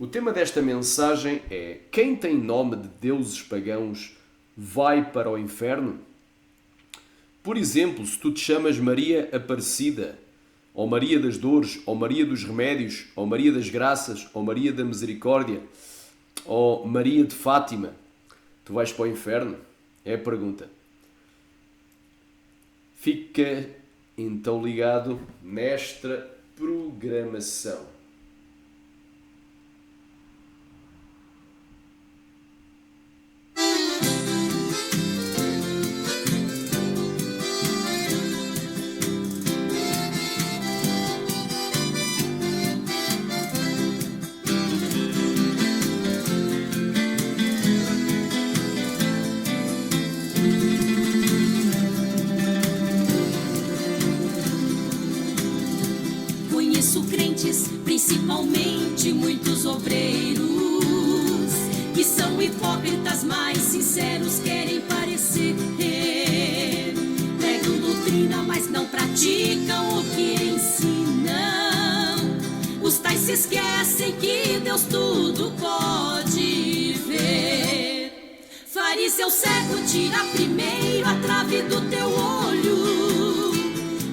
O tema desta mensagem é: quem tem nome de deuses pagãos vai para o inferno? Por exemplo, se tu te chamas Maria Aparecida, ou Maria das Dores, ou Maria dos Remédios, ou Maria das Graças, ou Maria da Misericórdia, ou Maria de Fátima, tu vais para o inferno? É a pergunta. Fica então ligado nesta programação. Conheço crentes, principalmente muitos obreiros, que são hipócritas, mas sinceros, querem parecer. Pregam doutrina, mas não praticam o que ensinam. Os tais se esquecem que Deus tudo pode ver. Fariseu cego, tira primeiro a trave do teu olho,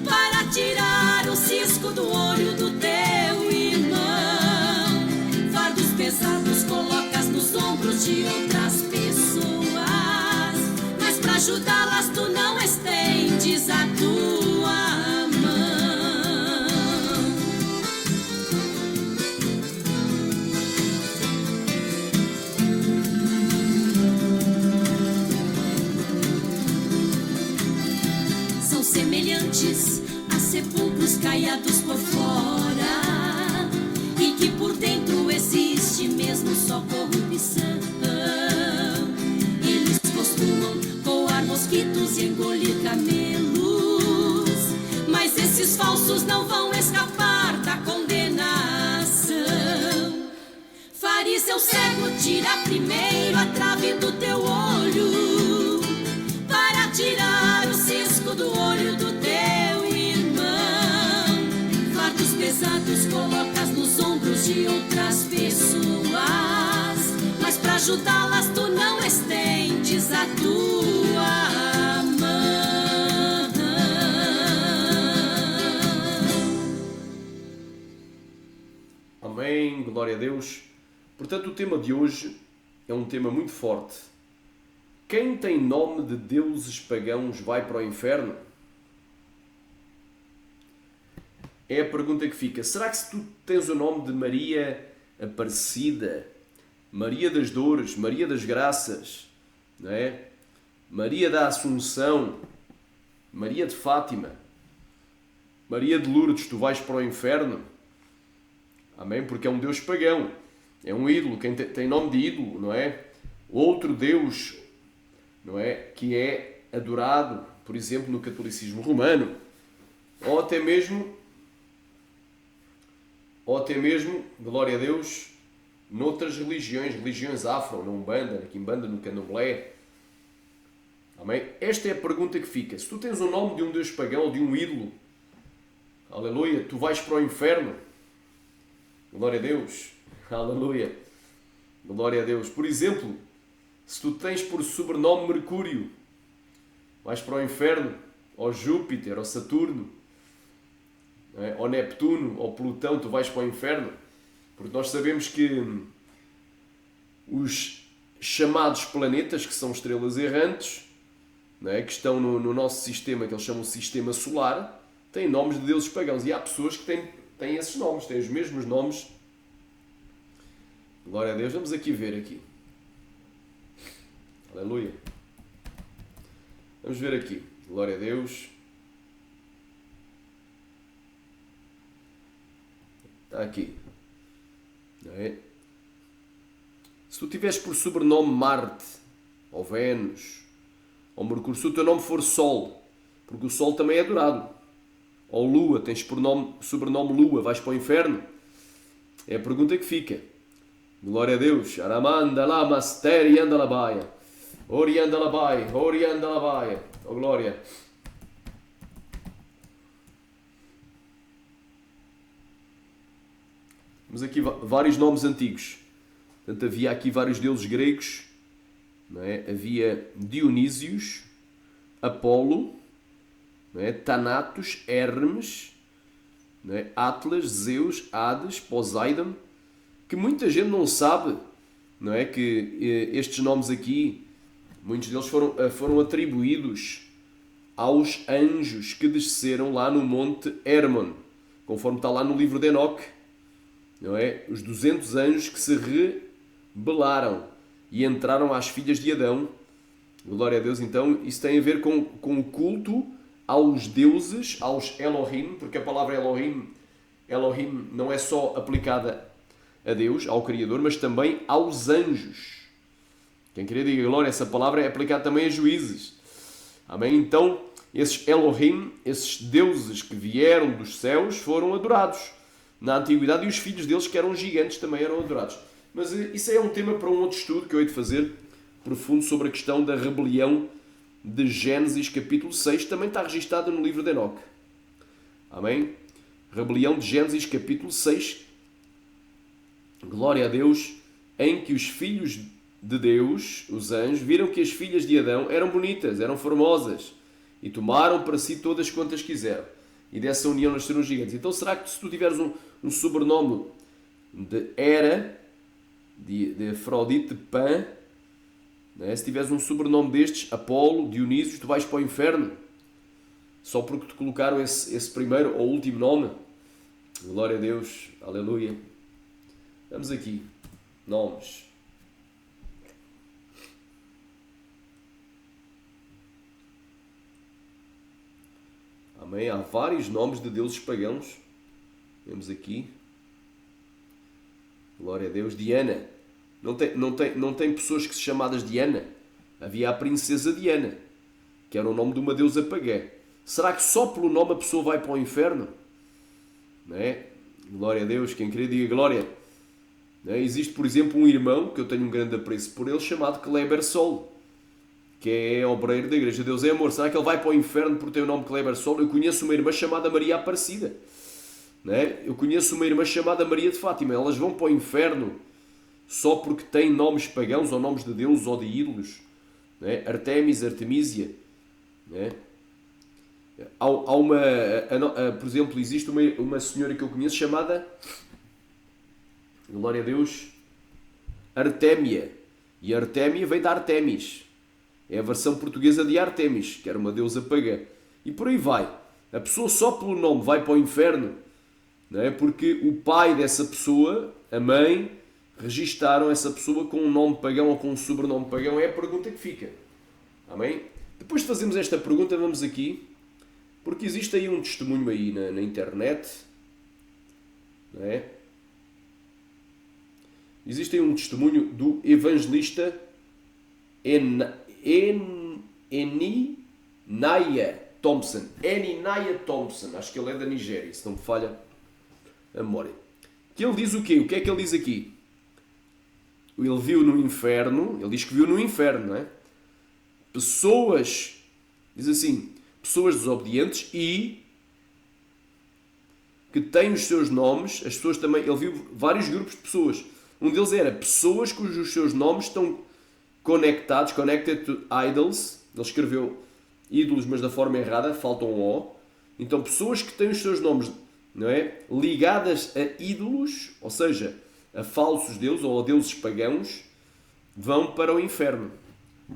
para tirar o cisco do olho do teu irmão. Fardos pesados colocas nos ombros de outras pessoas, mas pra ajudá-las tu não estendes a tua mão. São semelhantes a sepulcros caiados por fora, e que por dentro existe mesmo só corrupção. Eles costumam coar mosquitos e engolir camelos, mas esses falsos não vão escapar da condenação. Fariseu cego, tira primeiro a trave do teu olho, para tirar o cisco do olho do teu irmão. Fardos pesados colocas nos ombros de outras pessoas, mas pra ajudá-las tu não estendes a tua mão. Amém, glória a Deus. Portanto, o tema de hoje é um tema muito forte. Quem tem nome de deuses pagãos vai para o inferno? É a pergunta que fica. Será que se tu tens o nome de Maria Aparecida, Maria das Dores, Maria das Graças, não é? Maria da Assunção, Maria de Fátima, Maria de Lourdes, tu vais para o inferno? Amém? Porque é um Deus pagão. É um ídolo. Quem tem nome de ídolo, não é? Outro Deus, não é? Que é adorado, por exemplo, no catolicismo romano, ou até mesmo, glória a Deus, noutras religiões afro, na Umbanda, na Quimbanda, no Candomblé. Amém? Esta é a pergunta que fica. Se tu tens o nome de um Deus pagão ou de um ídolo, aleluia, tu vais para o inferno. Glória a Deus. Aleluia. Glória a Deus. Por exemplo, se tu tens por sobrenome Mercúrio, vais para o inferno, ou Júpiter, ou Saturno, não é? Ou Neptuno, ou Plutão, tu vais para o inferno. Porque nós sabemos que os chamados planetas, que são estrelas errantes, não é? Que estão no nosso sistema, que eles chamam de sistema solar, têm nomes de deuses pagãos. E há pessoas que têm esses nomes, têm os mesmos nomes. Glória a Deus. Vamos aqui ver aqui. Aleluia. Vamos ver aqui. Glória a Deus. Está aqui. Não é? Se tu tiveres por sobrenome Marte, ou Vênus, ou Mercúrio, se o teu nome for Sol, porque o Sol também é adorado, ou Lua, tens por sobrenome Lua, vais para o inferno? É a pergunta que fica. Glória a Deus. Aramanda lama steri andalabaia. Oriandalabai, Oriandalabai. Oh glória. Temos aqui vários nomes antigos. Portanto, havia aqui vários deuses gregos. Não é? Havia Dionísios, Apolo, não é? Thanatos, Hermes, não é? Atlas, Zeus, Hades, Poseidon, que muita gente não sabe, não é? Que estes nomes aqui, muitos deles foram atribuídos aos anjos que desceram lá no Monte Hermon, conforme está lá no livro de Enoque, não é? Os 200 anjos que se rebelaram e entraram às filhas de Adão. Glória a Deus. Então isso tem a ver com o culto aos deuses, aos Elohim, porque a palavra Elohim não é só aplicada a Deus, ao Criador, mas também aos anjos. Quem queria dizer glória, essa palavra é aplicada também a juízes. Amém? Então, esses Elohim, esses deuses que vieram dos céus, foram adorados na antiguidade, e os filhos deles, que eram gigantes, também eram adorados. Mas isso é um tema para um outro estudo que eu hei de fazer profundo sobre a questão da rebelião de Gênesis capítulo 6, também está registada no livro de Enoque. Amém? Rebelião de Gênesis capítulo 6, glória a Deus, em que os filhos de Deus, os anjos, viram que as filhas de Adão eram bonitas, eram formosas, e tomaram para si todas quantas quiseram. E dessa união nasceram os gigantes. Então será que se tu tiveres um sobrenome de Hera, de Afrodite, de Pan, né? Se tiveres um sobrenome destes, Apolo, Dionísio, tu vais para o inferno? Só porque te colocaram esse primeiro ou último nome? Glória a Deus, aleluia. Vamos aqui, nomes. Amém? Há vários nomes de deuses pagãos. Vemos aqui. Glória a Deus. Diana. Não tem pessoas que se chamadas Diana. Havia a princesa Diana, que era o nome de uma deusa pagã. Será que só pelo nome a pessoa vai para o inferno? Não é? Glória a Deus. Quem queria diga glória. Não é? Existe, por exemplo, um irmão, que eu tenho um grande apreço por ele, chamado Kleber Sol, que é obreiro da Igreja Deus é Amor. Será que ele vai para o inferno por ter o nome Kleber Sol? Eu conheço uma irmã chamada Maria Aparecida. Não é? Eu conheço uma irmã chamada Maria de Fátima. Elas vão para o inferno só porque têm nomes pagãos, ou nomes de deuses, ou de ídolos. Não é? Artemis, Artemisia. Não é? Por exemplo, existe uma senhora que eu conheço chamada, glória a Deus, Artémia. E Artémia vem da Artemis. É a versão portuguesa de Artemis, que era uma deusa pagã. E por aí vai. A pessoa só pelo nome vai para o inferno, não é? Porque o pai dessa pessoa, a mãe, registaram essa pessoa com um nome pagão ou com um sobrenome pagão. É a pergunta que fica. Amém? Depois de fazermos esta pergunta, vamos aqui, porque existe aí um testemunho aí na internet, não é? Existe aí um testemunho do evangelista Eni Naya Thompson. Eni Naya Thompson. Acho que ele é da Nigéria, se não me falha a memória. Que ele diz o quê? O que é que ele diz aqui? Ele viu no inferno, ele diz que viu no inferno, não é? Pessoas, diz assim, pessoas desobedientes e que têm os seus nomes, as pessoas também, ele viu vários grupos de pessoas. Um deles era pessoas cujos seus nomes estão conectados, connected to idols. Ele escreveu ídolos, mas da forma errada, falta um O. Então, pessoas que têm os seus nomes, não é, ligadas a ídolos, ou seja, a falsos deuses ou a deuses pagãos, vão para o inferno.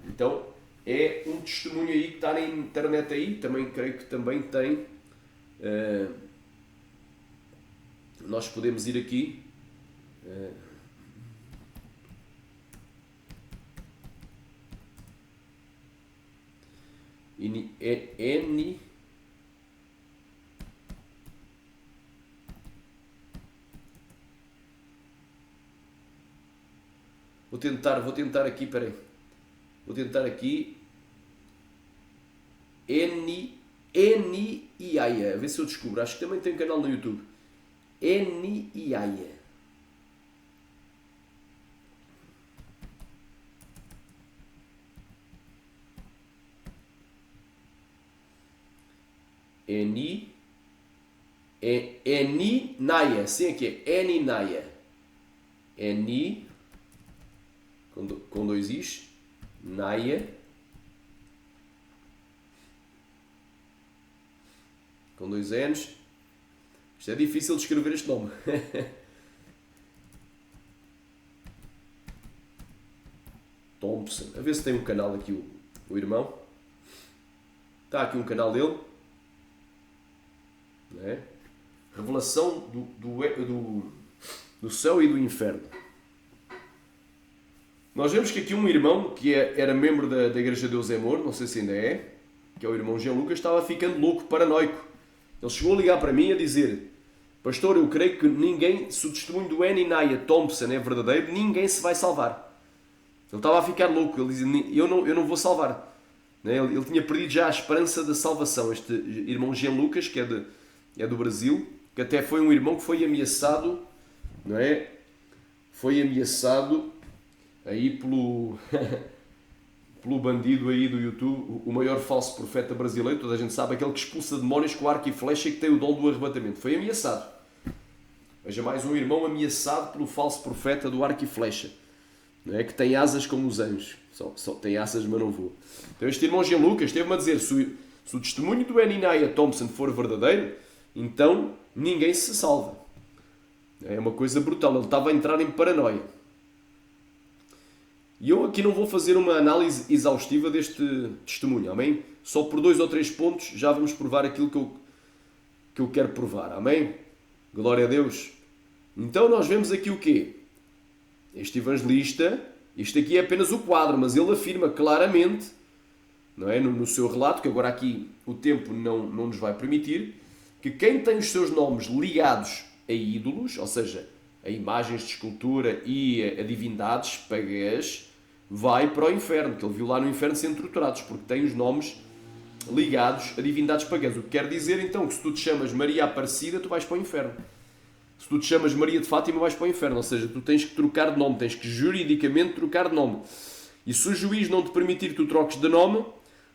Então, é um testemunho aí que está na internet aí, também creio que também tem. Nós podemos ir aqui. N. Vou tentar aqui, peraí. Vou tentar aqui. Eni Iaia. A ver se eu descubro. Acho que também tem um canal no YouTube. Eni Iaia. Eni Naya. Sim, aqui é Eni Naya. N-I, com dois Is, Naia, com dois N's. Isto é difícil de escrever este nome. Thompson. A ver se tem um canal aqui o irmão. Está aqui um canal dele. Não é? Revelação do céu e do inferno. Nós vemos que aqui um irmão que era membro da Igreja de Deus é Amor, não sei se ainda é, que é o irmão Jean Lucas, estava ficando louco, paranoico. Ele chegou a ligar para mim a dizer: pastor, eu creio que ninguém, se o testemunho do N. Naia Thompson é verdadeiro, ninguém se vai salvar. Ele estava a ficar louco, ele dizia: eu não vou salvar. Ele tinha perdido já a esperança da salvação. Este irmão Jean Lucas, que é do Brasil, que até foi um irmão que foi ameaçado, não é? Foi ameaçado aí pelo bandido aí do YouTube, o maior falso profeta brasileiro, toda a gente sabe, aquele que expulsa demónios com arco e flecha e que tem o dom do arrebatamento. Foi ameaçado. Veja, mais um irmão ameaçado pelo falso profeta do arco e flecha, não é? Que tem asas como os anjos. Só tem asas, mas não voa. Então este irmão Jean Lucas esteve-me a dizer: se o testemunho do N. Naia Thompson for verdadeiro, então ninguém se salva. É uma coisa brutal. Ele estava a entrar em paranoia. E eu aqui não vou fazer uma análise exaustiva deste testemunho, amém? Só por 2 ou 3 pontos já vamos provar aquilo que eu quero provar, amém? Glória a Deus. Então nós vemos aqui o quê? Este evangelista, isto aqui é apenas o quadro, mas ele afirma claramente, não é? No seu relato, que agora aqui o tempo não nos vai permitir, que quem tem os seus nomes ligados a ídolos, ou seja, a imagens de escultura e a divindades pagãs, vai para o inferno, que ele viu lá no inferno sendo torturados, porque tem os nomes ligados a divindades pagãs. O que quer dizer então que se tu te chamas Maria Aparecida, tu vais para o inferno. Se tu te chamas Maria de Fátima, vais para o inferno. Ou seja, tu tens que trocar de nome, tens que juridicamente trocar de nome. E se o juiz não te permitir que tu troques de nome,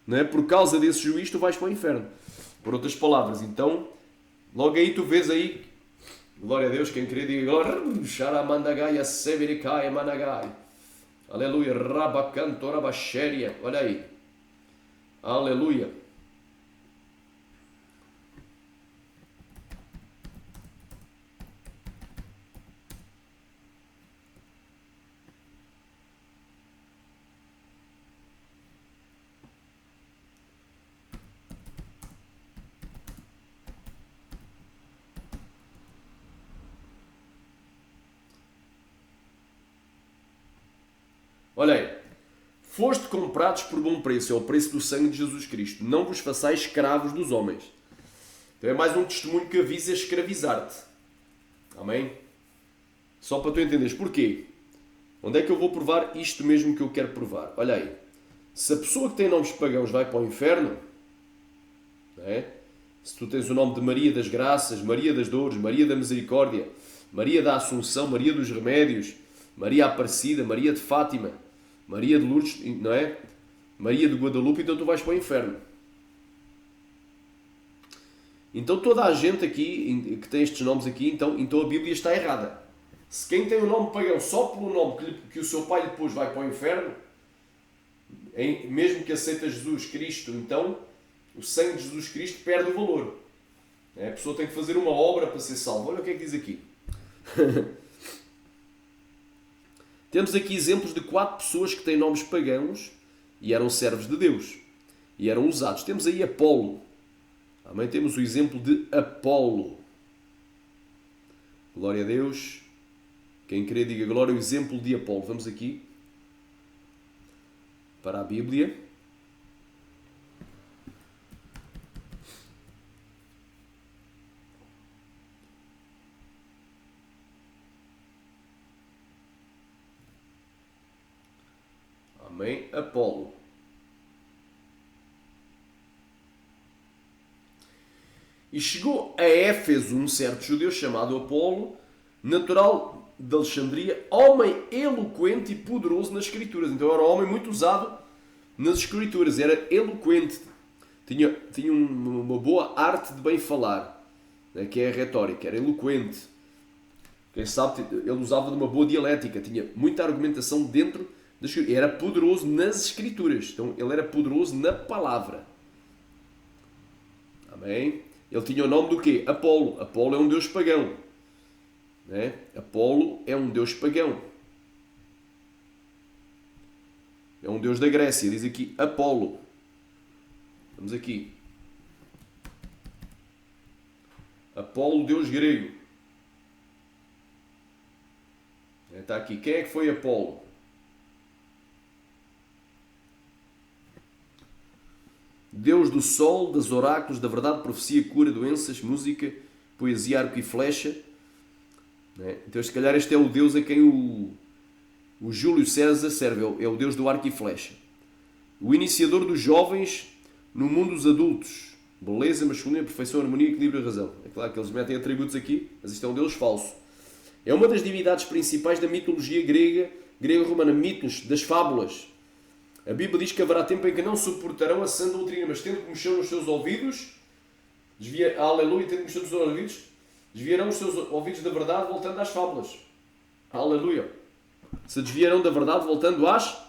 não é? Por causa desse juiz, tu vais para o inferno. Por outras palavras, então, logo aí tu vês aí, glória a Deus, quem queria diga glória, Xaramandagai, Severikai, Managai. Aleluia, Rabacanto, Rabaxéria, olha aí. Aleluia. Olha aí, foste comprados por bom preço, é o preço do sangue de Jesus Cristo. Não vos façais escravos dos homens. Então é mais um testemunho que avisa escravizar-te. Amém? Só para tu entenderes. Porquê? Onde é que eu vou provar isto mesmo que eu quero provar? Olha aí, se a pessoa que tem nomes pagãos vai para o inferno, não é? Se tu tens o nome de Maria das Graças, Maria das Dores, Maria da Misericórdia, Maria da Assunção, Maria dos Remédios, Maria Aparecida, Maria de Fátima, Maria de Lourdes, não é? Maria de Guadalupe, então tu vais para o inferno. Então toda a gente aqui, que tem estes nomes aqui, então a Bíblia está errada. Se quem tem o nome pagão só pelo nome que o seu pai lhe pôs vai para o inferno, mesmo que aceita Jesus Cristo, então o sangue de Jesus Cristo perde o valor. A pessoa tem que fazer uma obra para ser salva. Olha o que é que diz aqui. Temos aqui exemplos de 4 pessoas que têm nomes pagãos e eram servos de Deus e eram usados. Temos aí Apolo. Também temos o exemplo de Apolo. Glória a Deus. Quem querer diga glória ao exemplo de Apolo. Vamos aqui para a Bíblia. Amém. Apolo. E chegou a Éfeso um certo judeu chamado Apolo, natural de Alexandria, homem eloquente e poderoso nas Escrituras. Então era um homem muito usado nas Escrituras, era eloquente, tinha uma boa arte de bem falar, que é a retórica, era eloquente. Quem sabe, ele usava de uma boa dialética, tinha muita argumentação dentro das Escrituras. Era poderoso nas Escrituras. Então, ele era poderoso na palavra. Amém? Ele tinha o nome do quê? Apolo. Apolo é um deus pagão. Né? Apolo é um deus pagão. É um deus da Grécia. Diz aqui Apolo. Vamos aqui. Apolo, deus grego. Está aqui. Quem é que foi Apolo? Deus do sol, dos oráculos, da verdade, profecia, cura, doenças, música, poesia, arco e flecha. Então, se calhar, este é o Deus a quem o Júlio César serve. É o Deus do arco e flecha. O iniciador dos jovens no mundo dos adultos. Beleza, masculina, perfeição, harmonia, equilíbrio e razão. É claro que eles metem atributos aqui, mas isto é um Deus falso. É uma das divindades principais da mitologia grega, grego-romana, mitos, das fábulas. A Bíblia diz que haverá tempo em que não suportarão a sã doutrina, mas tendo que mexer nos seus ouvidos, aleluia, tendo que mexer nos seus ouvidos, desviarão os seus ouvidos da verdade voltando às fábulas. Aleluia. Se desviarão da verdade voltando às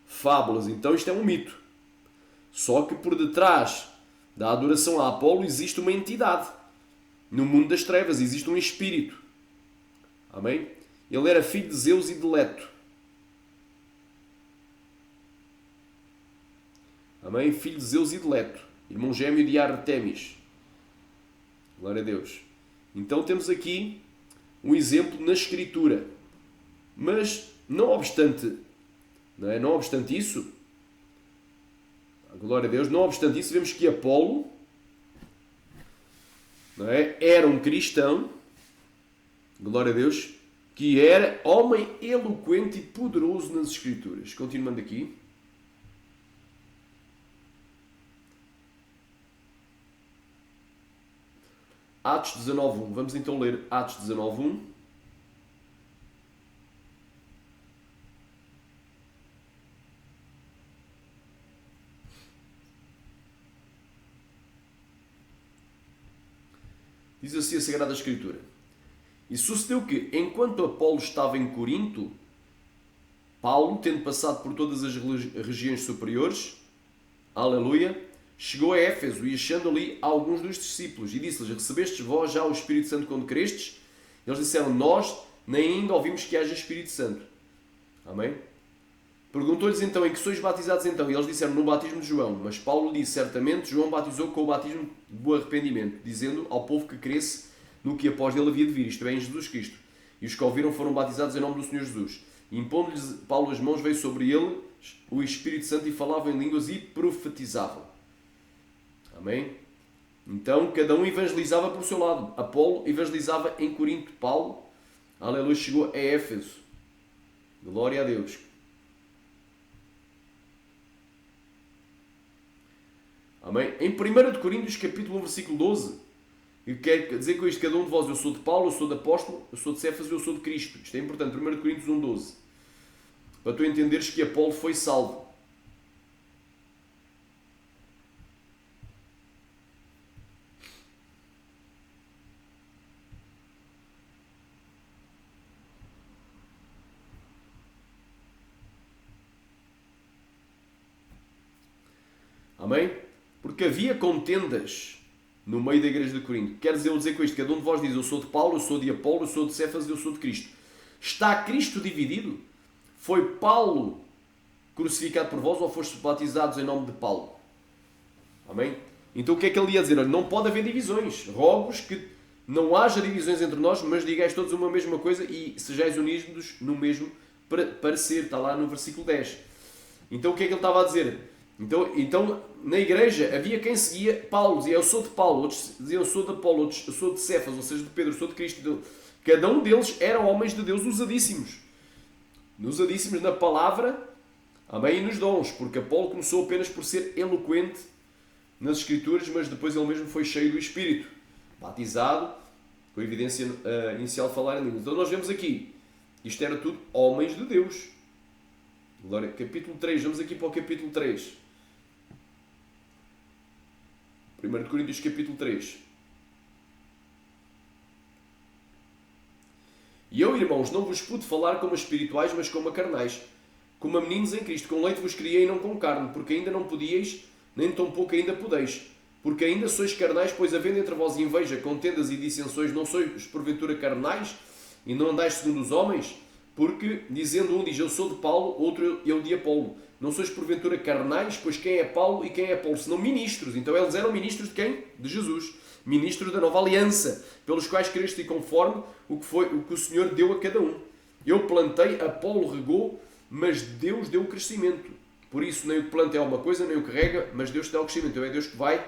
fábulas. Então isto é um mito. Só que por detrás da adoração a Apolo existe uma entidade. No mundo das trevas existe um espírito. Amém? Ele era filho de Zeus e de Leto. Amém? Filho de Zeus e de Leto. Irmão gêmeo de Artemis. Glória a Deus. Então temos aqui um exemplo na Escritura. Mas, não obstante isso, glória a Deus, não obstante isso, vemos que Apolo era um cristão, glória a Deus, que era homem eloquente e poderoso nas Escrituras. Continuando aqui. Atos 19.1. Vamos então ler Atos 19.1. Diz assim a Sagrada Escritura. E sucedeu que, enquanto Apolo estava em Corinto, Paulo, tendo passado por todas as regiões superiores, aleluia, chegou a Éfeso e achando ali alguns dos discípulos e disse-lhes, recebestes vós já o Espírito Santo quando crestes? Eles disseram, nós nem ainda ouvimos que haja Espírito Santo. Amém? Perguntou-lhes então, em que sois batizados então? E eles disseram, no batismo de João. Mas Paulo disse, certamente, João batizou com o batismo de arrependimento, dizendo ao povo que cresce no que após dele havia de vir, isto é, em Jesus Cristo. E os que ouviram foram batizados em nome do Senhor Jesus. E impondo-lhes Paulo as mãos, veio sobre eles o Espírito Santo e falavam em línguas e profetizavam. Amém? Então, cada um evangelizava por seu lado. Apolo evangelizava em Corinto. Paulo, aleluia, chegou a Éfeso. Glória a Deus. Amém? Em 1 Coríntios, capítulo 1, versículo 12, eu quero dizer com isto, cada um de vós, eu sou de Paulo, eu sou de Apóstolo, eu sou de Cefas e eu sou de Cristo. Isto é importante. 1 Coríntios 1, 12. Para tu entenderes que Apolo foi salvo. Amém? Porque havia contendas no meio da igreja de Corinto. Quer dizer com isto, cada um de vós diz, eu sou de Paulo, eu sou de Apolo, eu sou de Cefas e eu sou de Cristo. Está Cristo dividido? Foi Paulo crucificado por vós ou fostes batizados em nome de Paulo? Amém? Então o que é que ele ia dizer? Olha, não pode haver divisões. Rogo-vos que não haja divisões entre nós, mas digais todos uma mesma coisa e sejais unidos no mesmo parecer. Está lá no versículo 10. Então o que é que ele estava a dizer? Então na igreja havia quem seguia Paulo, dizia eu sou de Paulo, outros diziam eu sou de Apolo, outros eu sou de Cefas, ou seja, de Pedro, eu sou de Cristo. Cada um deles eram homens de Deus usadíssimos na palavra, amém, e nos dons, porque Apolo começou apenas por ser eloquente nas Escrituras, mas depois ele mesmo foi cheio do Espírito, batizado, com a evidência inicial de falar em línguas. Então nós vemos aqui, isto era tudo homens de Deus. Glória, capítulo 3, vamos aqui para o capítulo 3. 1 Coríntios capítulo 3. E eu, irmãos, não vos pude falar como a espirituais, mas como a carnais, como a meninos em Cristo. Com leite vos criei e não com carne, porque ainda não podíeis, nem tampouco ainda podeis. Porque ainda sois carnais, pois havendo entre vós inveja, contendas e dissensões, não sois porventura carnais, e não andais segundo os homens? Porque, dizendo um, diz eu sou de Paulo, outro eu de Apolo. Não sois porventura carnais, pois quem é Paulo e quem é Apolo? Senão ministros. Então eles eram ministros de quem? De Jesus. Ministros da nova aliança, pelos quais creste e conforme o que o Senhor deu a cada um. Eu plantei, Apolo regou, mas Deus deu o crescimento. Por isso, nem o que planta é uma coisa, nem o que rega, mas Deus te dá o crescimento. Então é Deus que vai,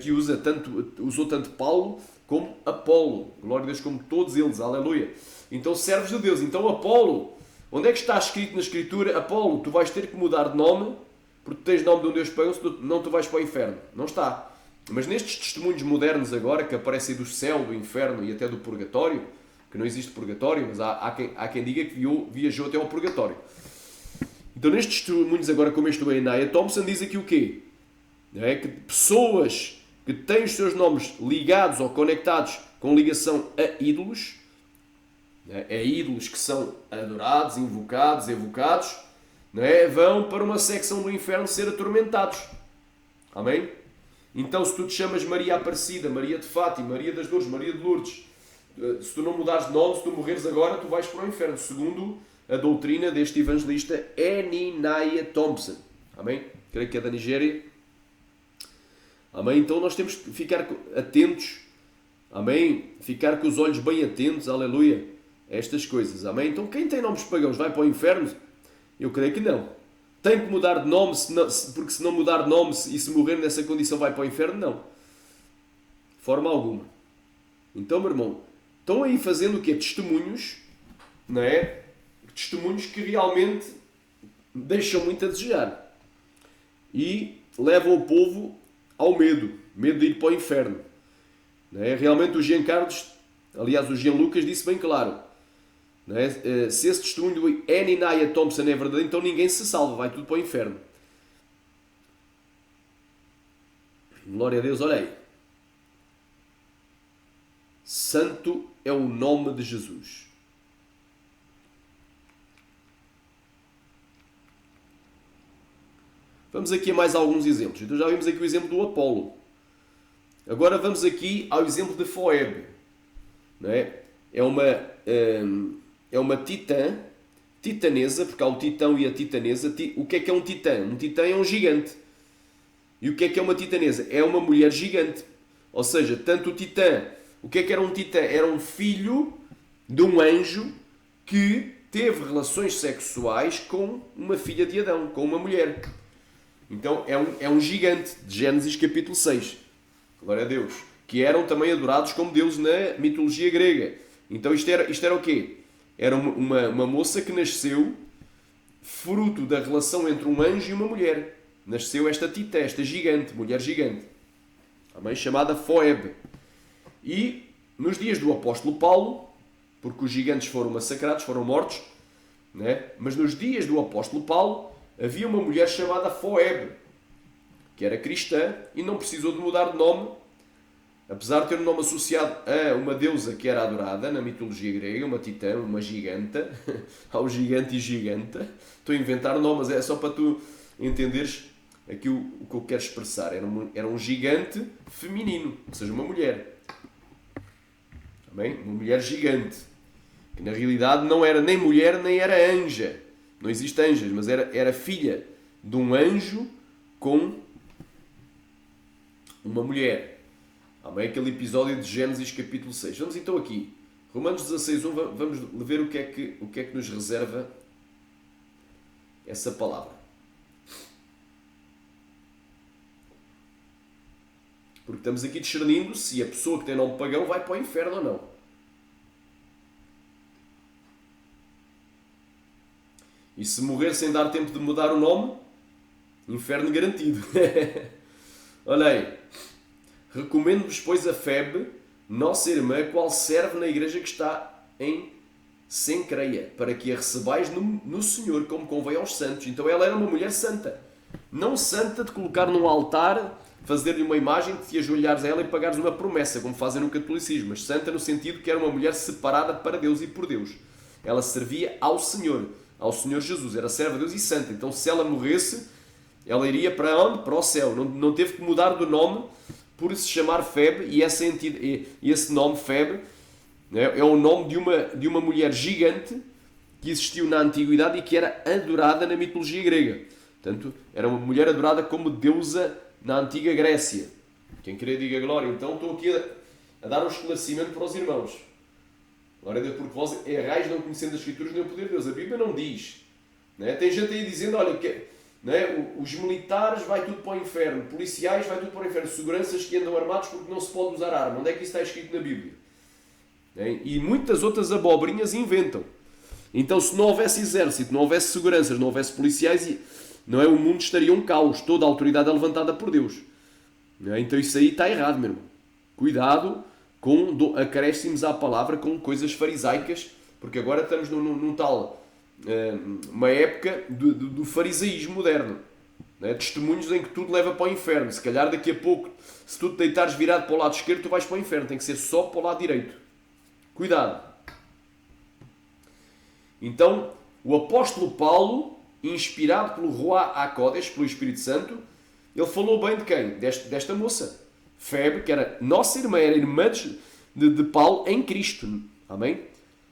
que usou tanto Paulo como Apolo. Glória a Deus, como todos eles. Aleluia. Então servos de Deus. Então Apolo, onde é que está escrito na Escritura? Apolo, tu vais ter que mudar de nome, porque tu tens nome de um Deus pagão, senão tu vais para o inferno. Não está. Mas nestes testemunhos modernos agora, que aparecem do céu, do inferno e até do purgatório, que não existe purgatório, mas há quem diga que viajou até ao purgatório. Então nestes testemunhos agora, como este do Enéa Thompson, diz aqui o quê? É que pessoas que têm os seus nomes ligados ou conectados com ligação a ídolos, ídolos que são adorados, invocados, evocados, vão para uma secção do inferno ser atormentados. Amém? Então, se tu te chamas Maria Aparecida, Maria de Fátima, Maria das Dores, Maria de Lourdes, se tu não mudares de nome, se tu morreres agora, tu vais para o inferno, segundo a doutrina deste evangelista Enéa Thompson. Amém? Creio que é da Nigéria. Amém? Então nós temos que ficar atentos. Amém? Ficar com os olhos bem atentos, aleluia, a estas coisas. Amém? Então quem tem nomes pagãos vai para o inferno? Eu creio que não. Tem que mudar de nome, porque se não mudar de nome e se morrer nessa condição vai para o inferno? Não. De forma alguma. Então, meu irmão, estão aí fazendo o quê? Testemunhos, não é? Testemunhos que realmente deixam muito a desejar. E levam o povo ao medo de ir para o inferno. Não é? Realmente o Jean Carlos, aliás o Jean Lucas disse bem claro, não é? Se esse testemunho do Enéa Thompson é verdade, então ninguém se salva, vai tudo para o inferno. Glória a Deus, olha aí. Santo é o nome de Jesus. Vamos aqui a mais alguns exemplos. Então já vimos aqui o exemplo do Apolo. Agora vamos aqui ao exemplo de Foebe. Não é? É uma titanesa, porque há o titão e a titanesa. O que é um titã? Um titã é um gigante. E o que é uma titanesa? É uma mulher gigante. Ou seja, tanto o titã... O que era um titã? Era um filho de um anjo que teve relações sexuais com uma filha de Adão, com uma mulher. Então é um gigante, de Gênesis capítulo 6. Glória a Deus. Que eram também adorados como deuses na mitologia grega. Então isto era o quê? Era uma moça que nasceu fruto da relação entre um anjo e uma mulher. Nasceu esta titã, esta gigante, mulher gigante. Também chamada Foebe. E nos dias do apóstolo Paulo, porque os gigantes foram massacrados, foram mortos, né? Mas nos dias do apóstolo Paulo havia uma mulher chamada Foebe, que era cristã e não precisou de mudar de nome, apesar de ter um nome associado a uma deusa que era adorada na mitologia grega, uma titã, uma giganta, ao gigante e giganta. Estou a inventar nomes, é só para tu entenderes aqui o que eu quero expressar. Era um gigante feminino, ou seja, uma mulher. Também, uma mulher gigante, que na realidade não era nem mulher nem era anja. Não existe anjas, mas era filha de um anjo com uma mulher. Amém? Aquele episódio de Gênesis capítulo 6. Vamos então aqui. Romanos 16:1, vamos ver o que é que nos reserva essa palavra. Porque estamos aqui discernindo se a pessoa que tem nome pagão vai para o inferno ou não. E se morrer sem dar tempo de mudar o nome, inferno garantido. Olha aí. Recomendo-vos, pois, a Febe, nossa irmã, a qual serve na igreja que está em Sencreia, para que a recebais no Senhor, como convém aos santos. Então ela era uma mulher santa. Não santa de colocar num altar fazer-lhe uma imagem, de te ajoelhares a ela e pagares uma promessa, como fazem no catolicismo, mas santa no sentido que era uma mulher separada para Deus e por Deus. Ela servia ao Senhor Jesus, era serva de Deus e santa. Então se ela morresse, ela iria para onde? Para o céu. Não teve que mudar do nome por se chamar Febe, e esse nome Febe, né, é o nome de uma mulher gigante que existiu na antiguidade e que era adorada na mitologia grega. Portanto, era uma mulher adorada como deusa na antiga Grécia. Quem querer diga glória. Então estou aqui a dar um esclarecimento para os irmãos. Glória a Deus, porque vós errais não conhecendo as Escrituras nem o poder de Deus. A Bíblia não diz. Né? Tem gente aí dizendo, olha, né, os militares vai tudo para o inferno, policiais vai tudo para o inferno, seguranças que andam armados porque não se pode usar arma. Onde é que isso está escrito na Bíblia? Né? E muitas outras abobrinhas inventam. Então, se não houvesse exército, não houvesse seguranças, não houvesse policiais, não é, o mundo estaria um caos. Toda a autoridade é levantada por Deus. Não é? Então isso aí está errado, meu irmão. Cuidado com acréscimos à palavra, com coisas farisaicas, porque agora estamos num tal, uma época do farisaísmo moderno. Não é? Testemunhos em que tudo leva para o inferno. Se calhar daqui a pouco, se tu te deitares virado para o lado esquerdo, tu vais para o inferno. Tem que ser só para o lado direito. Cuidado. Então, o apóstolo Paulo, inspirado pelo Ruach HaKodesh, pelo Espírito Santo, ele falou bem de quem? Desta moça. Febe, que era nossa irmã, era irmã de Paulo em Cristo. Amém?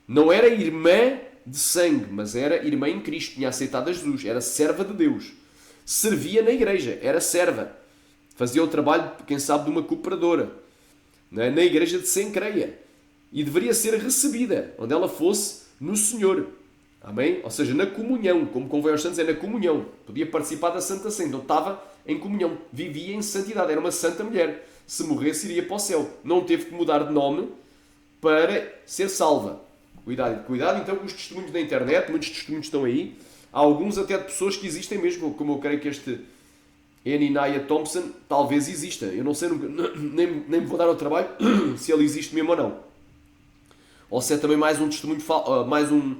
Não era irmã de sangue, mas era irmã em Cristo. Tinha aceitado a Jesus. Era serva de Deus. Servia na igreja. Era serva. Fazia o trabalho, quem sabe, de uma cooperadora. Na igreja de Sencreia. E deveria ser recebida, onde ela fosse, no Senhor. Amém? Ou seja, na comunhão. Como convém aos santos, é na comunhão. Podia participar da Santa Ceia. Então estava em comunhão. Vivia em santidade. Era uma santa mulher. Se morresse, iria para o céu. Não teve que mudar de nome para ser salva. Cuidado então com os testemunhos da internet. Muitos testemunhos estão aí. Há alguns até de pessoas que existem mesmo. Como eu creio que este Eninaya Thompson talvez exista. Eu não sei, nem me vou dar ao trabalho se ele existe mesmo ou não. Ou se é também mais um testemunho, mais um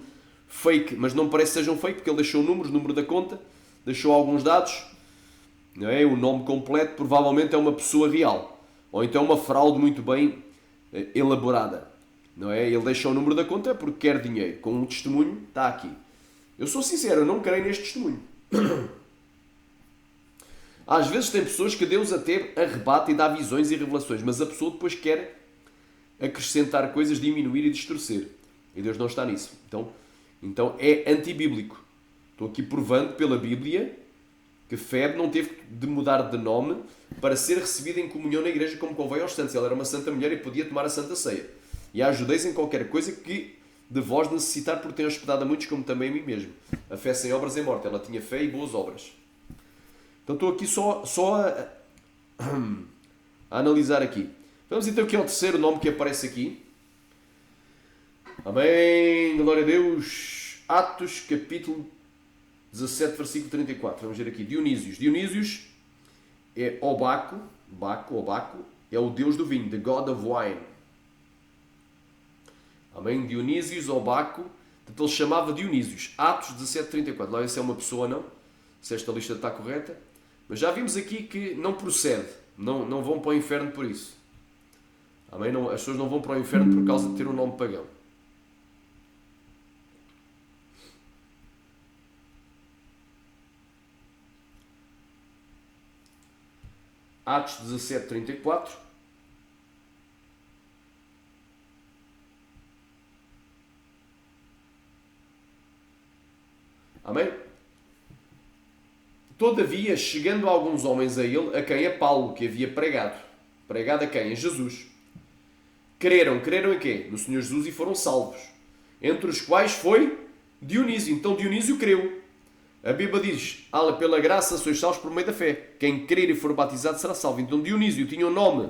fake, mas não parece que seja um fake, porque ele deixou números, número da conta, deixou alguns dados, não é? O nome completo provavelmente é uma pessoa real, ou então uma fraude muito bem elaborada, não é? Ele deixou o número da conta porque quer dinheiro, com um testemunho, está aqui. Eu sou sincero, eu não creio neste testemunho. Às vezes tem pessoas que Deus até arrebata e dá visões e revelações, mas a pessoa depois quer acrescentar coisas, diminuir e distorcer. E Deus não está nisso. Então é antibíblico. Estou aqui provando pela Bíblia que Febe não teve de mudar de nome para ser recebida em comunhão na igreja como convém aos santos. Ela era uma santa mulher e podia tomar a Santa Ceia. E a ajudeis em qualquer coisa que de vós necessitar, porque tem hospedado a muitos, como também a mim mesmo. A fé sem obras é morte. Ela tinha fé e boas obras. Então estou aqui só a analisar aqui. Vamos então aqui ao terceiro nome que aparece aqui. Amém, glória a Deus. Atos, capítulo 17, versículo 34. Vamos ver aqui. Dionísios. Dionísios é Obaco, é o deus do vinho, the god of wine. Amém, Dionísios, Obaco. Portanto, ele chamava Dionísios. Atos 17, 34. Lá se é uma pessoa ou não, se esta lista está correta. Mas já vimos aqui que não procede. Não vão para o inferno por isso. Amém? Não, as pessoas não vão para o inferno por causa de ter um nome pagão. Atos 17, 34. Amém? Todavia, chegando alguns homens a ele, a quem é Paulo, que havia pregado. Pregado a quem? A Jesus. Creram em quê? No Senhor Jesus e foram salvos. Entre os quais foi Dionísio. Então Dionísio creu. A Bíblia diz, pela graça sois salvos por meio da fé. Quem crer e for batizado será salvo. Então Dionísio tinha o nome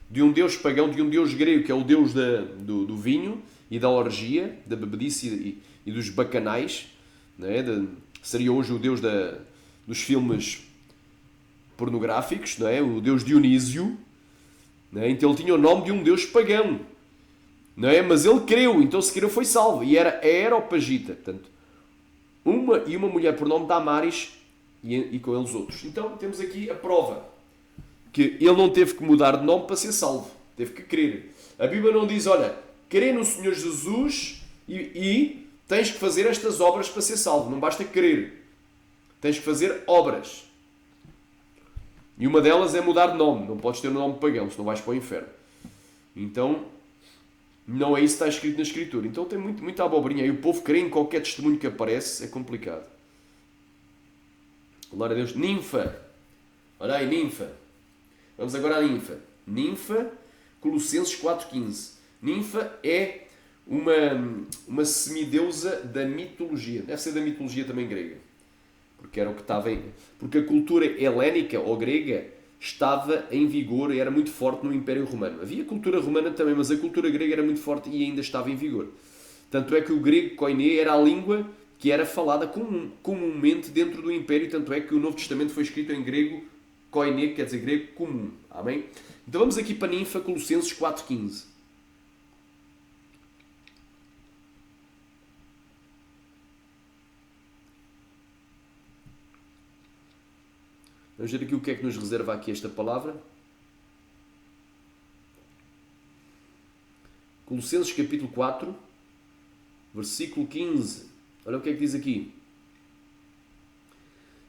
de um deus pagão, de um deus grego, que é o deus do vinho e da orgia, da bebedice e dos bacanais. Né? Seria hoje o deus dos filmes pornográficos, não é? O deus Dionísio. Não é? Então ele tinha o nome de um deus pagão. Não é? Mas ele creu, então se creu foi salvo. E era Aeropagita. Portanto, uma mulher por nome Damaris e com eles outros. Então temos aqui a prova que ele não teve que mudar de nome para ser salvo. Teve que crer. A Bíblia não diz, olha, crê no Senhor Jesus e tens que fazer estas obras para ser salvo. Não basta crer. Tens que fazer obras. E uma delas é mudar de nome. Não podes ter um nome pagão, senão vais para o inferno. Então, não é isso que está escrito na Escritura. Então tem muita abobrinha. E o povo crê em qualquer testemunho que aparece. É complicado. Glória a Deus. Ninfa. Olha aí, ninfa. Vamos agora à ninfa. Ninfa, Colossenses 4,15. Ninfa é uma semideusa da mitologia. Deve ser da mitologia também grega. Porque era o que estava em... Porque a cultura helénica ou grega estava em vigor e era muito forte no Império Romano. Havia cultura romana também, mas a cultura grega era muito forte e ainda estava em vigor. Tanto é que o grego koiné era a língua que era falada comumente dentro do Império, tanto é que o Novo Testamento foi escrito em grego koiné, que quer dizer grego comum. Amém? Então vamos aqui para Ninfa, Colossenses 4,15. Vamos ver aqui o que é que nos reserva aqui esta palavra. Colossenses capítulo 4, versículo 15. Olha o que é que diz aqui.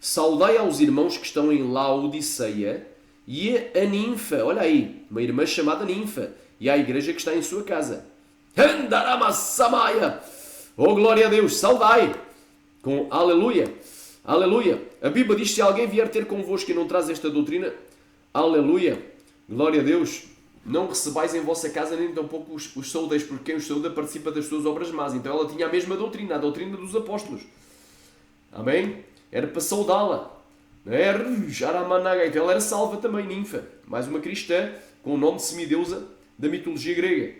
Saudai aos irmãos que estão em Laodiceia e a Ninfa, olha aí, uma irmã chamada Ninfa, e à igreja que está em sua casa. Andaramassamaia! Oh, glória a Deus, saudai! Com aleluia! Aleluia! A Bíblia diz, se alguém vier ter convosco e não traz esta doutrina, aleluia! Glória a Deus! Não recebais em vossa casa nem tampouco os saúdeis, porque quem os saúda participa das suas obras más. Então ela tinha a mesma doutrina, a doutrina dos apóstolos. Amém? Era para saudá-la. Então ela era salva também, Ninfa. Mais uma cristã com o nome de semideusa da mitologia grega.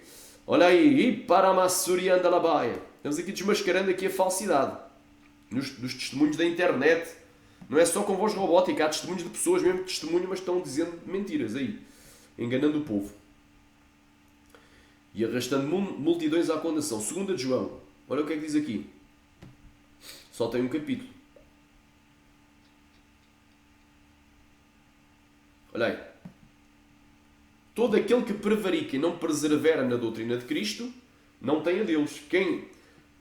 Olha aí, Paramassuriandalabaia. Estamos aqui desmascarando aqui a falsidade dos testemunhos da internet. Não é só com voz robótica, há testemunhos de pessoas mesmo que testemunham, mas estão dizendo mentiras aí, enganando o povo e arrastando multidões à condenação. 2 de João, olha o que é que diz aqui. Só tem um capítulo. Olha aí. Todo aquele que prevarica e não persevera na doutrina de Cristo não tem a Deus. Quem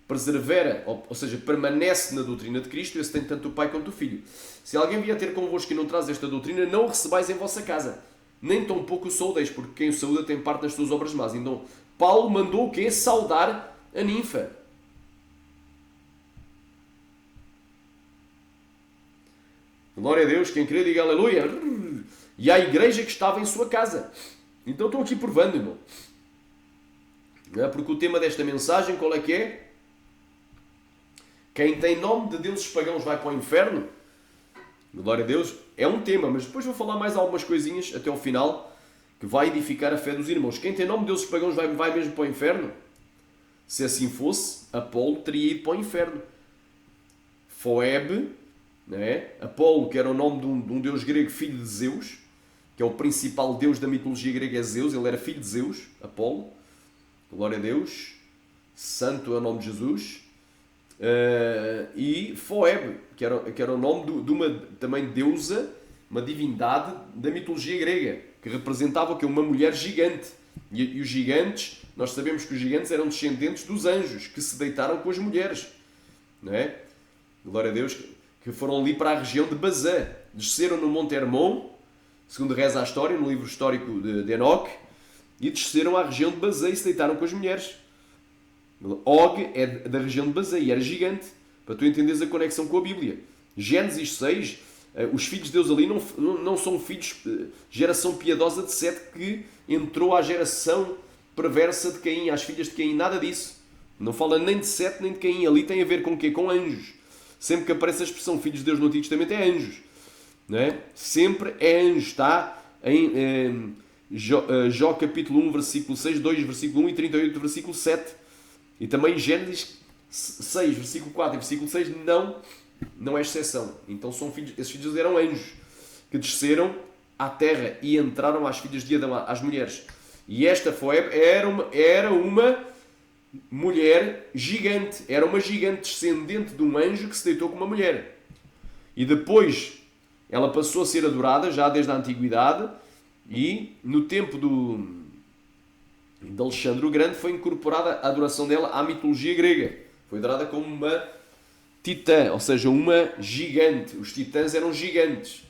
persevera, ou seja, permanece na doutrina de Cristo, esse tem tanto o Pai quanto o Filho. Se alguém vier ter convosco e não traz esta doutrina, não o recebais em vossa casa, nem tampouco o saudeis, porque quem o saúda tem parte nas suas obras más. Então, Paulo mandou o quê? Saudar a Ninfa. Glória a Deus, quem crê diga aleluia. E à igreja que estava em sua casa. Então estou aqui provando, irmão. Não é? Porque o tema desta mensagem, qual é que é? Quem tem nome de deuses pagãos vai para o inferno? Glória a Deus. É um tema, mas depois vou falar mais algumas coisinhas até ao final que vai edificar a fé dos irmãos. Quem tem nome de deuses pagãos vai mesmo para o inferno? Se assim fosse, Apolo teria ido para o inferno. Foebe, não é? Apolo, que era o nome de um deus grego, filho de Zeus, que é o principal deus da mitologia grega, é Zeus. Ele era filho de Zeus, Apolo. Glória a Deus. Santo é o nome de Jesus. E Foebe, que era o nome de uma também deusa, uma divindade da mitologia grega, que representava que uma mulher gigante. E os gigantes, nós sabemos que os gigantes eram descendentes dos anjos, que se deitaram com as mulheres. Não é? Glória a Deus, que foram ali para a região de Bazã. Desceram no Monte Hermon, segundo reza a história, no livro histórico de Enoque, e desceram à região de Bazã e se deitaram com as mulheres. Og é da região de Bazã e era gigante, para tu entenderes a conexão com a Bíblia. Gênesis 6, os filhos de Deus ali não são filhos, geração piedosa de Sete que entrou à geração perversa de Caim, às filhas de Caim, nada disso. Não fala nem de Sete nem de Caim, ali tem a ver com o quê? Com anjos. Sempre que aparece a expressão filhos de Deus no Antigo Testamento é anjos. Não é? Sempre é anjo, está em Jó capítulo 1, versículo 6, 2, versículo 1 e 38, versículo 7. E também Gênesis 6, versículo 4 e versículo 6 não é exceção. Então esses filhos eram anjos que desceram à terra e entraram às filhas de Adão, às mulheres. E esta Foebe era uma mulher gigante. Era uma gigante descendente de um anjo que se deitou com uma mulher. E depois ela passou a ser adorada, já desde a antiguidade, E no tempo de Alexandre o Grande foi incorporada a adoração dela à mitologia grega. Foi adorada como uma titã, ou seja, uma gigante. Os titãs eram gigantes.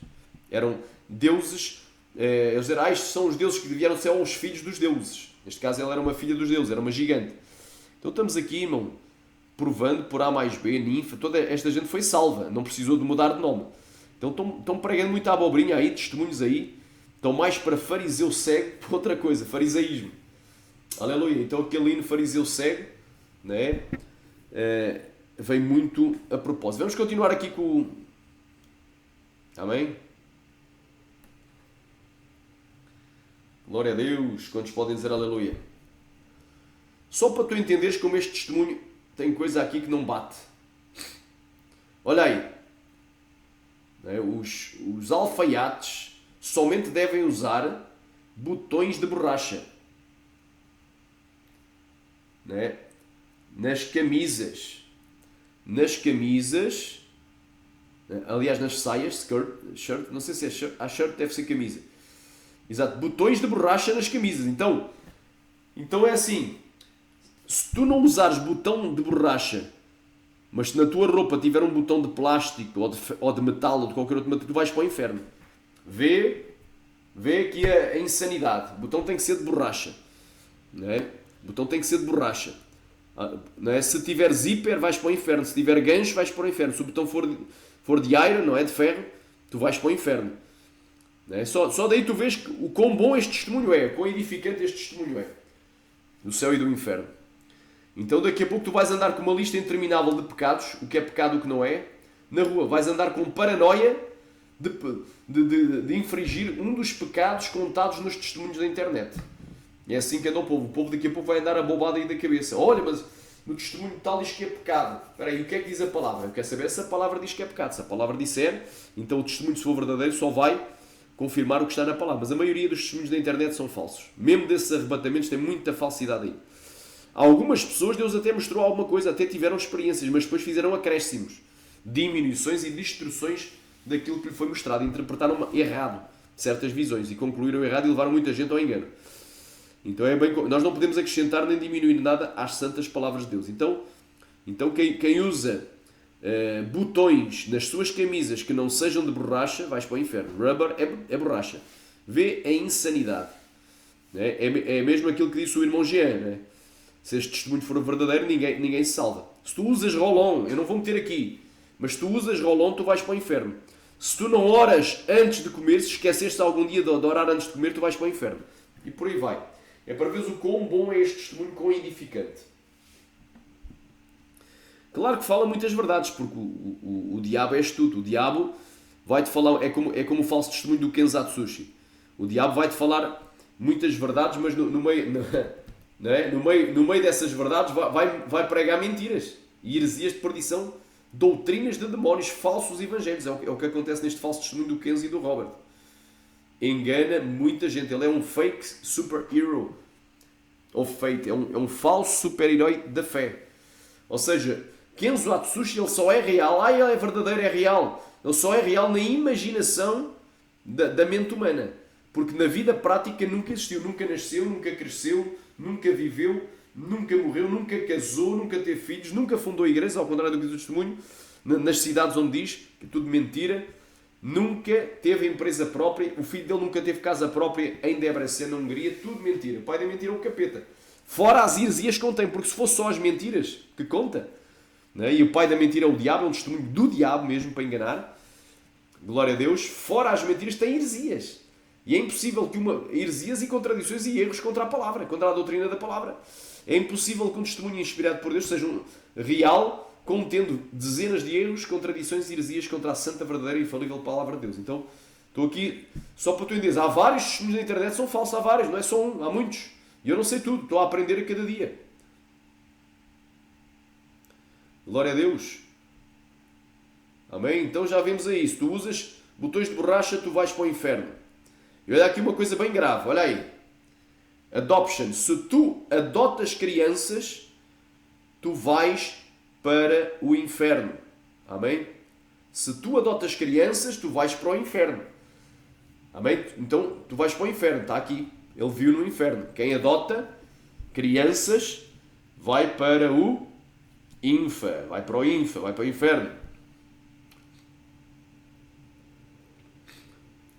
Eram deuses. Eles eram, estes são os deuses que vieram ser os filhos dos deuses. Neste caso ela era uma filha dos deuses, era uma gigante. Então estamos aqui, irmão, provando por A mais B, ninfa, toda esta gente foi salva, não precisou de mudar de nome. Então estão pregando muita abobrinha aí, testemunhos aí, estão mais para fariseu cego que outra coisa, farisaísmo. Aleluia. Então aquele hino fariseu cego, né, vem muito a propósito. Vamos continuar aqui com o... Amém? Glória a Deus. Quantos podem dizer aleluia? Só para tu entenderes como este testemunho tem coisa aqui que não bate. Olha aí. Os alfaiates somente devem usar botões de borracha. Né? Nas camisas, aliás nas saias, shirt, não sei se é shirt, a shirt deve ser camisa. Exato, botões de borracha nas camisas. Então é assim, se tu não usares botão de borracha, mas se na tua roupa tiver um botão de plástico ou de metal ou de qualquer outro material, tu vais para o inferno. Vê aqui a insanidade. O botão tem que ser de borracha, não é? O botão tem que ser de borracha, não é? Se tiver zíper, vais para o inferno. Se tiver gancho, vais para o inferno. Se o botão for de iron, não é, de ferro, tu vais para o inferno, não é? Só daí tu vês o quão bom este testemunho é, quão edificante este testemunho é, do céu e do inferno. Então daqui a pouco tu vais andar com uma lista interminável de pecados, o que é pecado, o que não é, na rua. Vais andar com paranoia de infringir um dos pecados contados nos testemunhos da internet. É assim que anda o povo. O povo daqui a pouco vai andar abobado aí da cabeça. Olha, mas no testemunho tal diz que é pecado. Espera aí, o que é que diz a palavra? Eu quero saber se a palavra diz que é pecado. Se a palavra disser, então o testemunho, se for verdadeiro, só vai confirmar o que está na palavra. Mas a maioria dos testemunhos da internet são falsos. Mesmo desses arrebatamentos tem muita falsidade aí. Algumas pessoas, Deus até mostrou alguma coisa, até tiveram experiências, mas depois fizeram acréscimos, diminuições e distorções daquilo que lhe foi mostrado. Interpretaram errado certas visões e concluíram errado e levaram muita gente ao engano. Então nós não podemos acrescentar nem diminuir nada às santas palavras de Deus. Então quem usa botões nas suas camisas que não sejam de borracha, vais para o inferno. Rubber é borracha. Vê a insanidade. É mesmo aquilo que disse o irmão Jean, né? Se este testemunho for verdadeiro, ninguém se salva. Se tu usas Rolon, eu não vou meter aqui, mas se tu usas Rolon, tu vais para o inferno. Se tu não oras antes de comer, se esqueceste algum dia de orar antes de comer, tu vais para o inferno. E por aí vai. É para veres o quão bom é este testemunho, quão edificante. Claro que fala muitas verdades, porque o diabo é astuto. O diabo vai-te falar, é como o falso testemunho do Kenzatsushi. O diabo vai-te falar muitas verdades, mas no meio dessas verdades vai pregar mentiras e heresias de perdição, doutrinas de demónios, falsos evangelhos. É o que acontece neste falso testemunho do Kenzo e do Robert. Engana muita gente. Ele é um fake super-hero of faith. É um falso super-herói da fé. Ou seja, Kenzo Atsushi, ele só é real. Ele é verdadeiro, é real. Ele só é real na imaginação da mente humana. Porque na vida prática nunca existiu, nunca nasceu, nunca cresceu, nunca viveu, nunca morreu, nunca casou, nunca teve filhos, nunca fundou igrejas, ao contrário do que diz o testemunho, nas cidades onde diz que é tudo mentira, nunca teve empresa própria, o filho dele nunca teve casa própria em Debrecen, na Hungria, tudo mentira. O pai da mentira é o capeta. Fora as heresias que contém, porque se fosse só as mentiras que conta, né? E o pai da mentira é o diabo, é um testemunho do diabo mesmo para enganar, glória a Deus, fora as mentiras tem heresias. E é impossível que heresias e contradições e erros contra a palavra, contra a doutrina da palavra. É impossível que um testemunho inspirado por Deus seja real, contendo dezenas de erros, contradições e heresias contra a santa, verdadeira e infalível palavra de Deus. Então, estou aqui só para tu entenderes. Há vários testemunhos na internet, são falsos, há vários, não é só um, há muitos. E eu não sei tudo, estou a aprender a cada dia. Glória a Deus. Amém? Então já vemos aí, se tu usas botões de borracha, tu vais para o inferno. E olha aqui uma coisa bem grave, olha aí. Adoption. Se tu adotas crianças, tu vais para o inferno. Amém? Se tu adotas crianças, tu vais para o inferno. Amém? Então, tu vais para o inferno, está aqui. Ele viu no inferno. Quem adota crianças vai para o Infa, vai para o Infa, vai para o inferno.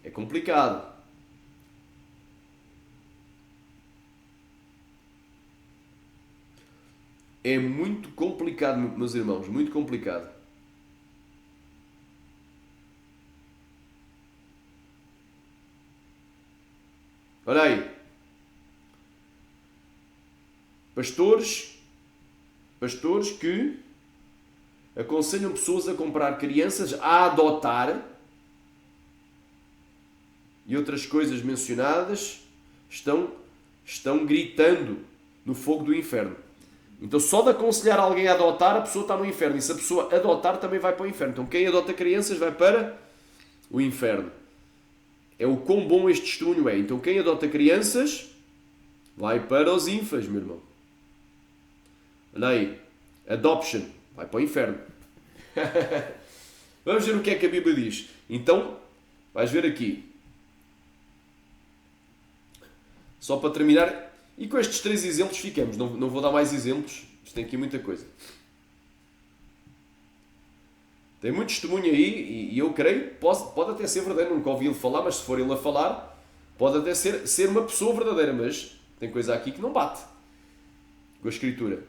É complicado. É muito complicado, meus irmãos, muito complicado. Olha aí. Pastores que aconselham pessoas a comprar crianças, a adotar, e outras coisas mencionadas estão gritando no fogo do inferno. Então, só de aconselhar alguém a adotar, a pessoa está no inferno. E se a pessoa adotar, também vai para o inferno. Então, quem adota crianças vai para o inferno. É o quão bom este testemunho é. Então, quem adota crianças vai para os infas, meu irmão. Olha aí. Adoption. Vai para o inferno. Vamos ver o que é que a Bíblia diz. Então, vais ver aqui. Só para terminar, e com estes 3 exemplos ficamos. Não vou dar mais exemplos. Isto tem aqui muita coisa. Tem muito testemunho aí, e eu creio, pode até ser verdadeiro. Nunca ouvi ele falar, mas se for ele a falar, pode até ser uma pessoa verdadeira. Mas tem coisa aqui que não bate com a Escritura.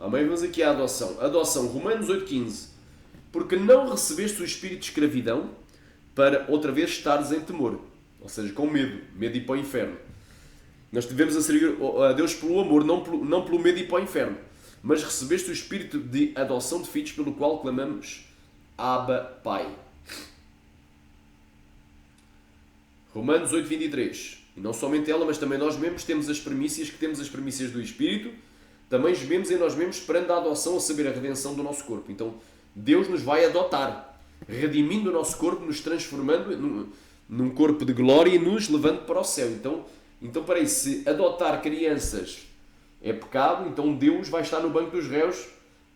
Amém? Vamos aqui à adoção. Adoção, Romanos 8,15. Porque não recebeste o espírito de escravidão para outra vez estares em temor. Ou seja, com medo. Medo de ir para o inferno. Nós devemos a servir a Deus pelo amor, não pelo medo de ir para o inferno. Mas recebeste o espírito de adoção de filhos, pelo qual clamamos Abba, Pai. Romanos 8,23. E não somente ela, mas também nós mesmos temos as premissas do Espírito. Também gememos em nós mesmos esperando a adoção, a saber, a redenção do nosso corpo. Então, Deus nos vai adotar, redimindo o nosso corpo, nos transformando num corpo de glória e nos levando para o céu. Então peraí, se adotar crianças é pecado, então Deus vai estar no banco dos réus,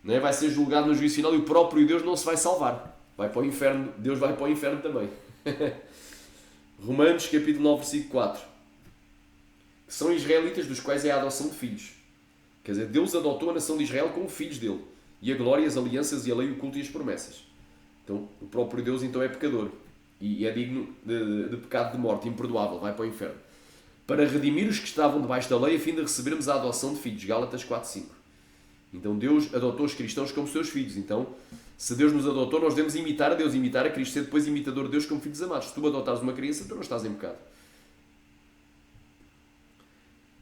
né? Vai ser julgado no juízo final e o próprio Deus não se vai salvar. Vai para o inferno, Deus vai para o inferno também. Romanos capítulo 9, versículo 4. Que são israelitas, dos quais é a adoção de filhos. Quer dizer, Deus adotou a nação de Israel como filhos dele. E a glória, as alianças e a lei, o culto e as promessas. Então, o próprio Deus então é pecador. E é digno de pecado de morte, imperdoável, vai para o inferno. Para redimir os que estavam debaixo da lei, a fim de recebermos a adoção de filhos. Gálatas 4:5. Então, Deus adotou os cristãos como seus filhos. Então, se Deus nos adotou, nós devemos imitar a Deus, imitar a Cristo, ser depois imitador de Deus como filhos amados. Se tu adotares uma criança, tu não estás em pecado.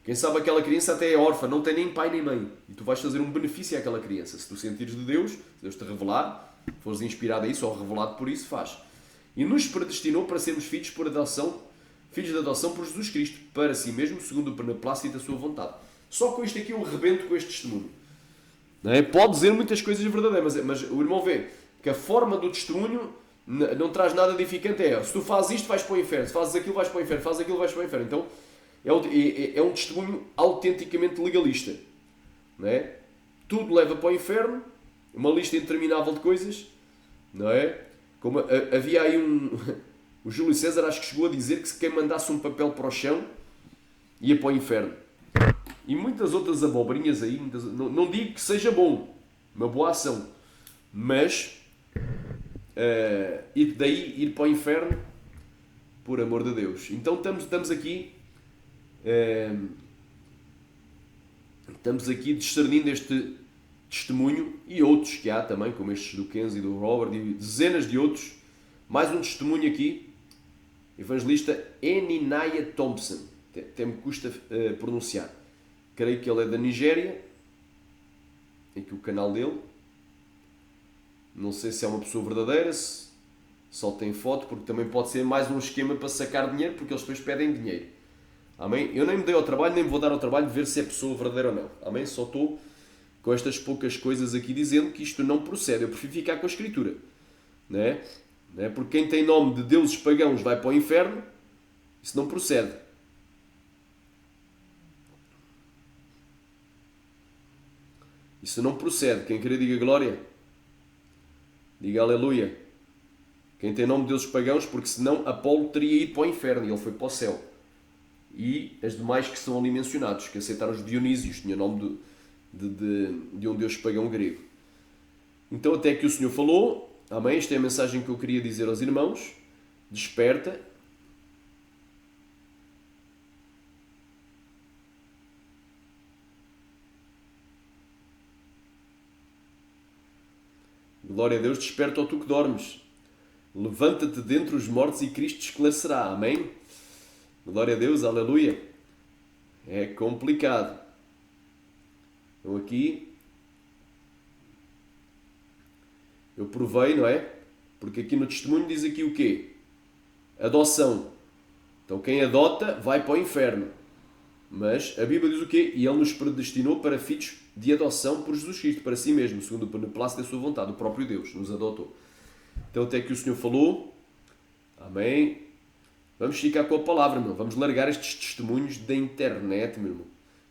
Quem sabe aquela criança até é órfã, não tem nem pai nem mãe. E tu vais fazer um benefício àquela criança. Se tu sentires de Deus, se Deus te revelar, fores inspirado a isso ou revelado por isso, faz. E nos predestinou para sermos filhos de adoção por Jesus Cristo, para si mesmo, segundo o beneplácito da sua vontade. Só com isto aqui eu rebento com este testemunho. Não é? Pode dizer muitas coisas verdadeiras, mas o irmão vê que a forma do testemunho não traz nada edificante. Se tu fazes isto, vais para o inferno. Se fazes aquilo, vais para o inferno. Se fazes aquilo, vais para o inferno. Então, é um testemunho autenticamente legalista. Não é? Tudo leva para o inferno, uma lista interminável de coisas, não é? Como havia aí o Júlio César acho que chegou a dizer que se quem mandasse um papel para o chão ia para o inferno. E muitas outras abobrinhas aí, não digo que seja bom, uma boa ação, mas e daí ir para o inferno, por amor de Deus. Então estamos aqui discernindo este testemunho e outros que há também, como estes do Kenzie e do Robert e dezenas de outros. Mais um testemunho aqui, evangelista Eninaya Thompson, até me custa pronunciar. Creio que ele é da Nigéria, aqui o canal dele. Não sei se é uma pessoa verdadeira, se só tem foto, porque também pode ser mais um esquema para sacar dinheiro, porque eles depois pedem dinheiro. Amém? Eu nem me dei ao trabalho, nem me vou dar ao trabalho de ver se é pessoa verdadeira ou não. Amém? Só estou com estas poucas coisas aqui dizendo que isto não procede. Eu prefiro ficar com a Escritura. Não é? Não é? Porque quem tem nome de deuses pagãos vai para o inferno, isso não procede. Isso não procede. Quem querer diga glória. Diga aleluia. Quem tem nome de deuses pagãos, porque senão Apolo teria ido para o inferno e ele foi para o céu. E as demais que são ali mencionados, que aceitaram os Dionísios, tinha nome de um deus pagão grego. Então até que o Senhor falou, amém, esta é a mensagem que eu queria dizer aos irmãos, desperta. Glória a Deus, desperta, ó tu que dormes. Levanta-te dentre os mortos e Cristo te esclarecerá. Amém? Glória a Deus, aleluia. É complicado. Então aqui eu provei, não é? Porque aqui no testemunho diz aqui o quê? Adoção. Então quem adota vai para o inferno. Mas a Bíblia diz o quê? E Ele nos predestinou para filhos de adoção por Jesus Cristo, para si mesmo, segundo o beneplácito da sua vontade. O próprio Deus nos adotou. Então até que o Senhor falou, amém, vamos ficar com a palavra, meu. Vamos largar estes testemunhos da internet, meu irmão,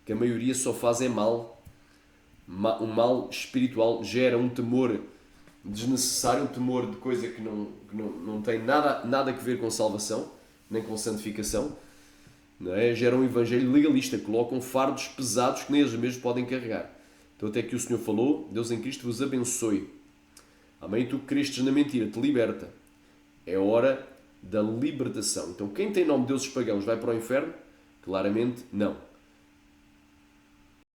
que a maioria só fazem mal. Um mal espiritual, gera um temor desnecessário, um temor de coisa que não tem nada a ver com salvação, nem com santificação, não é? Gera um evangelho legalista, colocam fardos pesados que nem eles mesmos podem carregar. Então até que o Senhor falou, Deus em Cristo vos abençoe. Amém? Tu que crestes na mentira, te liberta. É hora da libertação. Então quem tem nome de deuses pagãos vai para o inferno? Claramente não.